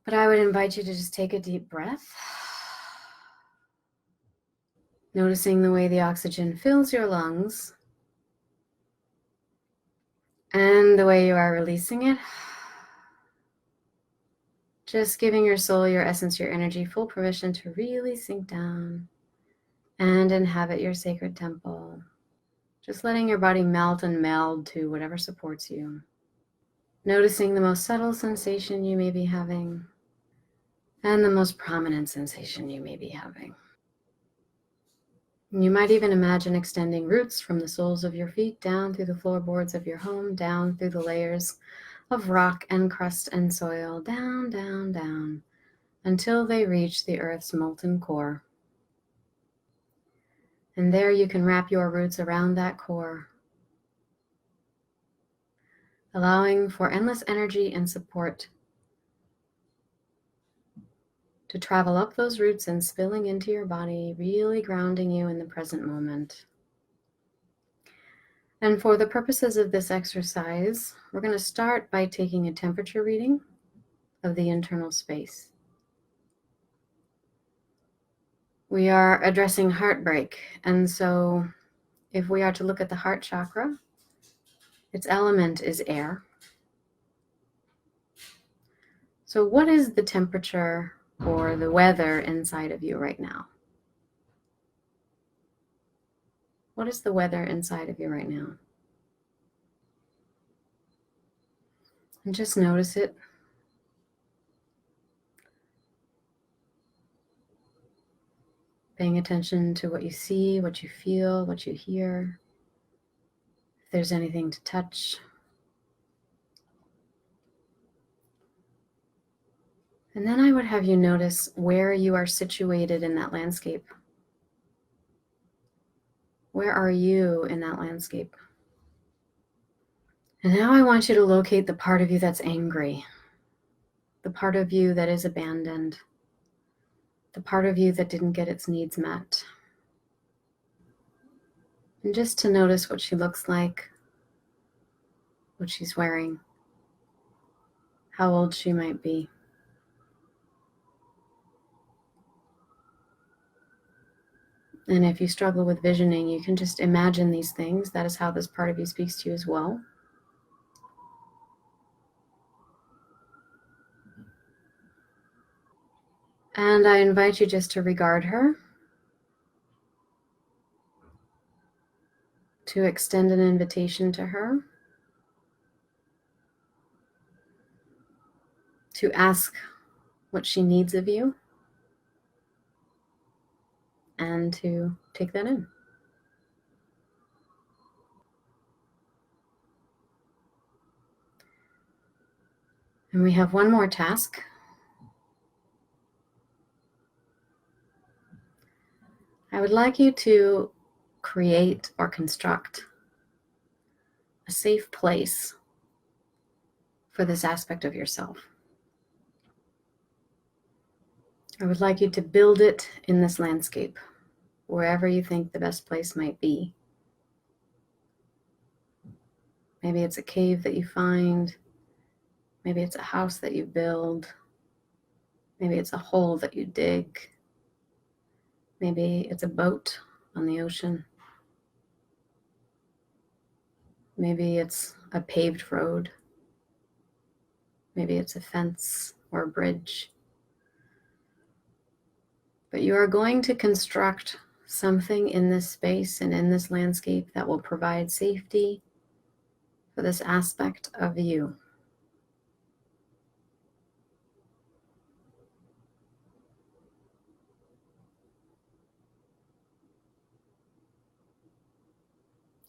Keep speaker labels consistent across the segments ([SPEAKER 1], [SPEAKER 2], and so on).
[SPEAKER 1] But I would invite you to just take a deep breath, noticing the way the oxygen fills your lungs and the way you are releasing it. Just giving your soul, your essence, your energy full permission to really sink down and inhabit your sacred temple. Just letting your body melt and meld to whatever supports you. Noticing the most subtle sensation you may be having and the most prominent sensation you may be having. You might even imagine extending roots from the soles of your feet down through the floorboards of your home, down through the layers of rock and crust and soil, down, down, down, until they reach the earth's molten core. And there you can wrap your roots around that core, allowing for endless energy and support to travel up those roots and spilling into your body, really grounding you in the present moment. And for the purposes of this exercise, we're going to start by taking a temperature reading of the internal space. We are addressing heartbreak, and so if we are to look at the heart chakra, its element is air. So what is the temperature or the weather inside of you right now? What is the weather inside of you right now? And just notice it. Paying attention to what you see, what you feel, what you hear. If there's anything to touch. And then I would have you notice where you are situated in that landscape. Where are you in that landscape? And now I want you to locate the part of you that's angry, the part of you that is abandoned, the part of you that didn't get its needs met. And just to notice what she looks like, what she's wearing, how old she might be. And if you struggle with visioning, you can just imagine these things. That is how this part of you speaks to you as well. And I invite you just to regard her, to extend an invitation to her, to ask what she needs of you, and to take that in. And we have one more task. I would like you to create or construct a safe place for this aspect of yourself. I would like you to build it in this landscape, wherever you think the best place might be. Maybe it's a cave that you find. Maybe it's a house that you build. Maybe it's a hole that you dig. Maybe it's a boat on the ocean. Maybe it's a paved road. Maybe it's a fence or a bridge. But you are going to construct something in this space and in this landscape that will provide safety for this aspect of you.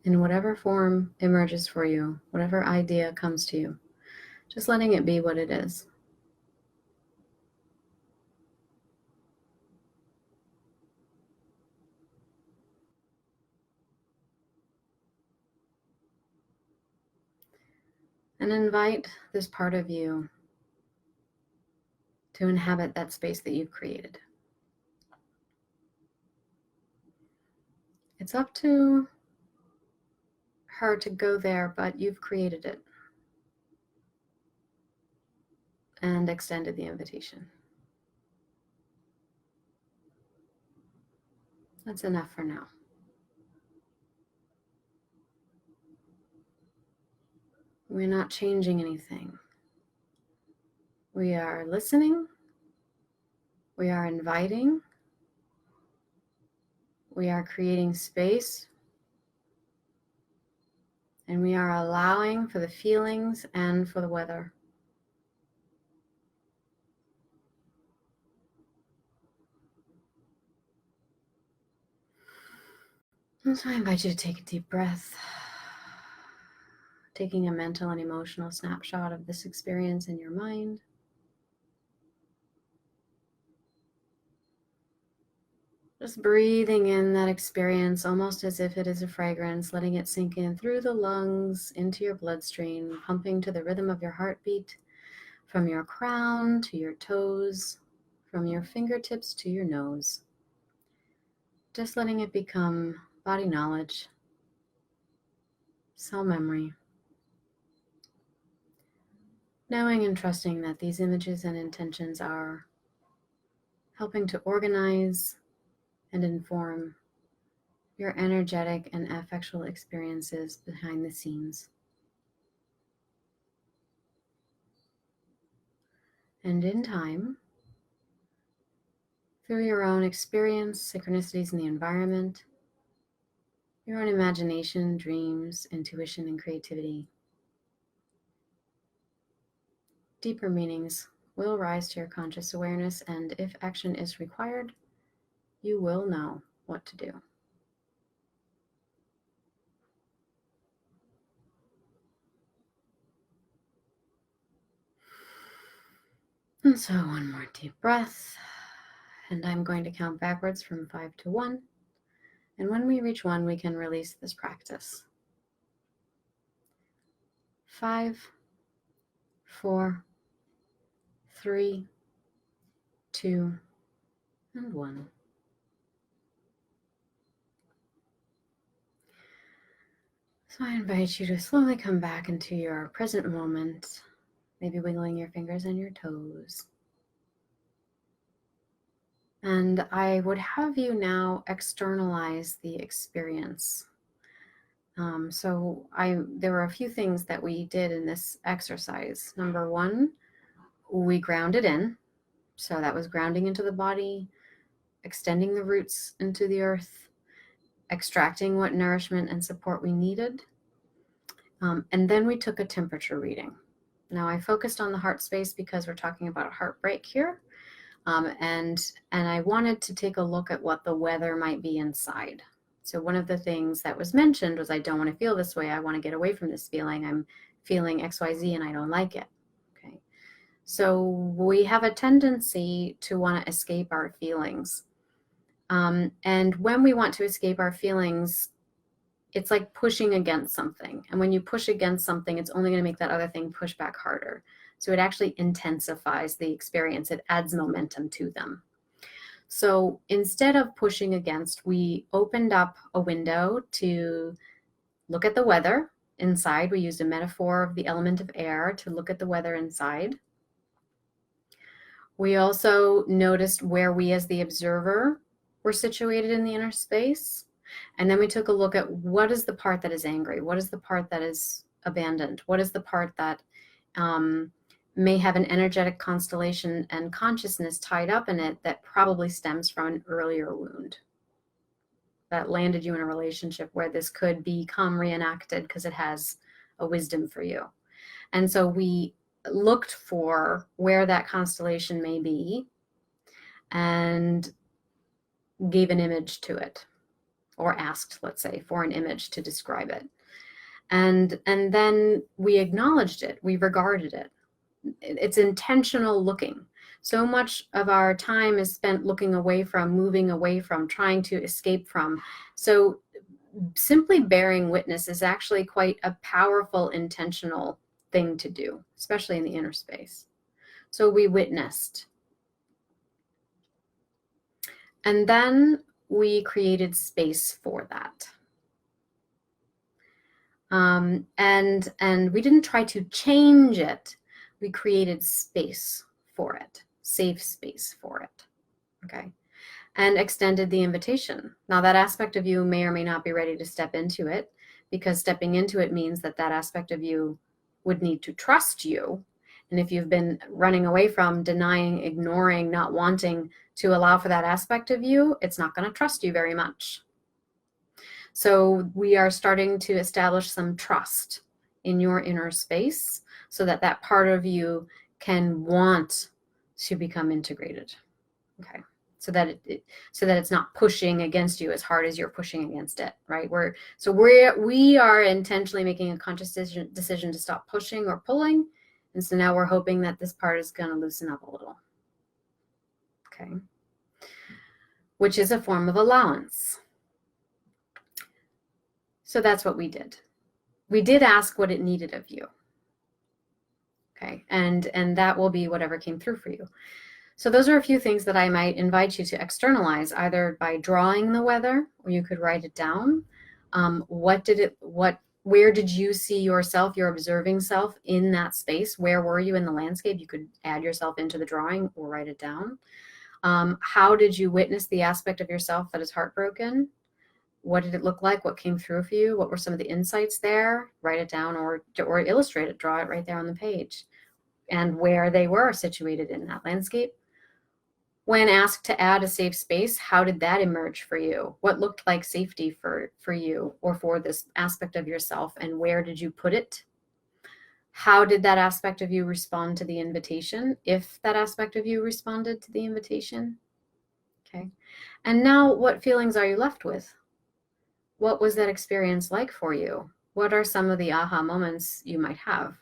[SPEAKER 1] In whatever form emerges for you, whatever idea comes to you, just letting it be what it is. And invite this part of you to inhabit that space that you've created. It's up to her to go there, but you've created it. and extended the invitation. That's enough for now. We're not changing anything. We are listening. We are inviting. We are creating space. And we are allowing for the feelings and for the weather. And so I invite you to take a deep breath, taking a mental and emotional snapshot of this experience in your mind. Just breathing in that experience almost as if it is a fragrance, letting it sink in through the lungs, into your bloodstream, pumping to the rhythm of your heartbeat, from your crown to your toes, from your fingertips to your nose. Just letting it become body knowledge, cell memory. Knowing and trusting that these images and intentions are helping to organize and inform your energetic and affectual experiences behind the scenes. And in time, through your own experience, synchronicities in the environment, your own imagination, dreams, intuition, and creativity, deeper meanings will rise to your conscious awareness, and if action is required, you will know what to do. And so one more deep breath, and I'm going to count backwards from 5 to 1. And when we reach 1, we can release this practice. 5, 4, 3, 2, and 1. So I invite you to slowly come back into your present moment, maybe wiggling your fingers and your toes. And I would have you now externalize the experience. There were a few things that we did in this exercise. Number 1, we grounded in. So that was grounding into the body, extending the roots into the earth, extracting what nourishment and support we needed. And then we took a temperature reading. Now I focused on the heart space because we're talking about heartbreak here. And I wanted to take a look at what the weather might be inside. So one of the things that was mentioned was, I don't want to feel this way. I want to get away from this feeling. I'm feeling XYZ and I don't like it. Okay. So we have a tendency to want to escape our feelings. And when we want to escape our feelings, it's like pushing against something. And when you push against something, it's only going to make that other thing push back harder. So it actually intensifies the experience. It adds momentum to them. So instead of pushing against, we opened up a window to look at the weather inside. We used a metaphor of the element of air to look at the weather inside. We also noticed where we as the observer were situated in the inner space. And then we took a look at, what is the part that is angry? What is the part that is abandoned? What is the part that may have an energetic constellation and consciousness tied up in it that probably stems from an earlier wound that landed you in a relationship where this could become reenacted because it has a wisdom for you. And so we looked for where that constellation may be and gave an image to it, or asked, let's say, for an image to describe it. And then we acknowledged it, we regarded it. It's intentional looking. So much of our time is spent looking away from, moving away from, trying to escape from. So simply bearing witness is actually quite a powerful, intentional thing to do, especially in the inner space. So we witnessed. And then we created space for that. And we didn't try to change it. We created space. for it, safe space for it, okay? And extended the invitation. Now that aspect of you may or may not be ready to step into it, because stepping into it means that that aspect of you would need to trust you. And if you've been running away from, denying, ignoring, not wanting to allow for that aspect of you, it's not going to trust you very much. So we are starting to establish some trust in your inner space so that that part of you can want to become integrated. Okay. So that it's not pushing against you as hard as you're pushing against it, right? We are intentionally making a conscious decision to stop pushing or pulling. And so now we're hoping that this part is going to loosen up a little. Okay. Which is a form of allowance. So that's what we did. We did ask what it needed of you. Okay. And that will be whatever came through for you. So those are a few things that I might invite you to externalize, either by drawing the weather, or you could write it down. Where did you see yourself, your observing self in that space? Where were you in the landscape? You could add yourself into the drawing or write it down. How did you witness the aspect of yourself that is heartbroken? What did it look like? What came through for you? What were some of the insights there? Write it down or illustrate it, draw it right there on the page. And where they were situated in that landscape. When asked to add a safe space, how did that emerge for you? What looked like safety for you or for this aspect of yourself, and where did you put it? How did that aspect of you respond to the invitation, if that aspect of you responded to the invitation? Okay. And now what feelings are you left with? What was that experience like for you? What are some of the aha moments you might have?